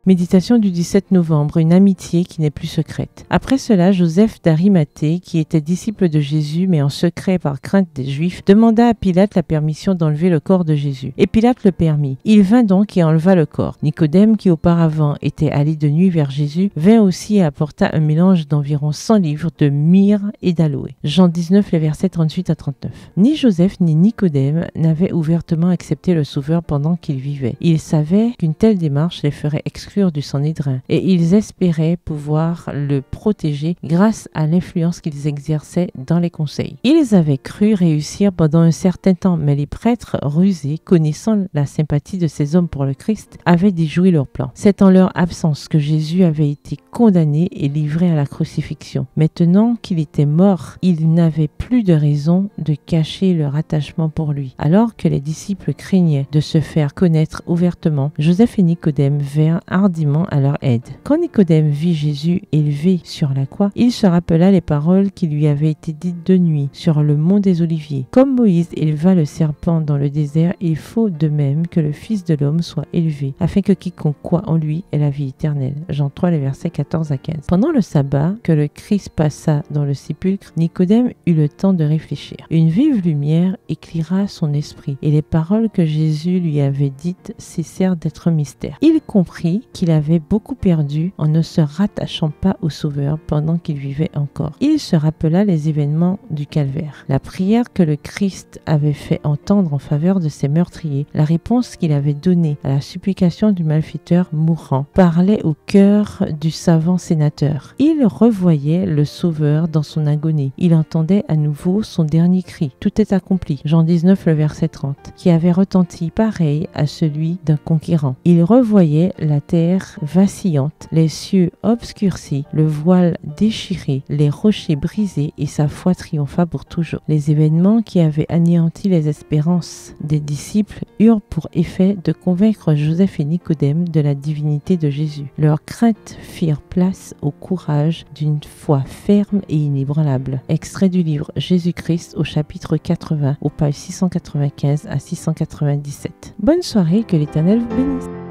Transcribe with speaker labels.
Speaker 1: Méditation du 17 novembre, une amitié qui n'est plus secrète. Après cela, Joseph d'Arimathée, qui était disciple de Jésus, mais en secret par crainte des Juifs, demanda à Pilate la permission d'enlever le corps de Jésus. Et Pilate le permit. Il vint donc et enleva le corps. Nicodème, qui auparavant était allé de nuit vers Jésus, vint aussi et apporta un mélange d'environ 100 livres de myrrhe et d'aloès. Jean 19, les versets 38 à 39. Ni Joseph ni Nicodème n'avaient ouvertement accepté le Sauveur pendant qu'il vivait. Ils savaient qu'une telle démarche les ferait exclure du Sanhédrin et ils espéraient pouvoir le protéger grâce à l'influence qu'ils exerçaient dans les conseils. Ils avaient cru réussir pendant un certain temps, mais les prêtres rusés, connaissant la sympathie de ces hommes pour le Christ, avaient déjoué leur plan. C'est en leur absence que Jésus avait été condamné et livré à la crucifixion. Maintenant qu'il était mort, ils n'avaient plus de raison de cacher leur attachement pour lui. Alors que les disciples craignaient de se faire connaître ouvertement, Joseph et Nicodème vinrent hardiment à leur aide. Quand Nicodème vit Jésus élevé sur la croix, il se rappela les paroles qui lui avaient été dites de nuit sur le mont des Oliviers. Comme Moïse éleva le serpent dans le désert, il faut de même que le Fils de l'homme soit élevé, afin que quiconque croit en lui ait la vie éternelle. Jean 3, les versets 14 à 15. Pendant le sabbat que le Christ passa dans le sépulcre, Nicodème eut le temps de réfléchir. Une vive lumière éclaira son esprit, et les paroles que Jésus lui avait dites cessèrent d'être mystère. Il comprit qu'il avait beaucoup perdu en ne se rattachant pas au Sauveur pendant qu'il vivait encore. Il se rappela les événements du calvaire, la prière que le Christ avait fait entendre en faveur de ses meurtriers, la réponse qu'il avait donnée à la supplication du malfaiteur mourant, parlait au cœur du savant sénateur. Il revoyait le Sauveur dans son agonie. Il entendait à nouveau son dernier cri. Tout est accompli. Jean 19, le verset 30, qui avait retenti pareil à celui d'un conquérant. Il revoyait la terre vacillante, les cieux obscurcis, le voile déchiré, les rochers brisés et sa foi triompha pour toujours. Les événements qui avaient anéanti les espérances des disciples eurent pour effet de convaincre Joseph et Nicodème de la divinité de Jésus. Leurs craintes firent place au courage d'une foi ferme et inébranlable. Extrait du livre Jésus-Christ au chapitre 80, aux pages 695 à 697. Bonne soirée, que l'Éternel vous bénisse.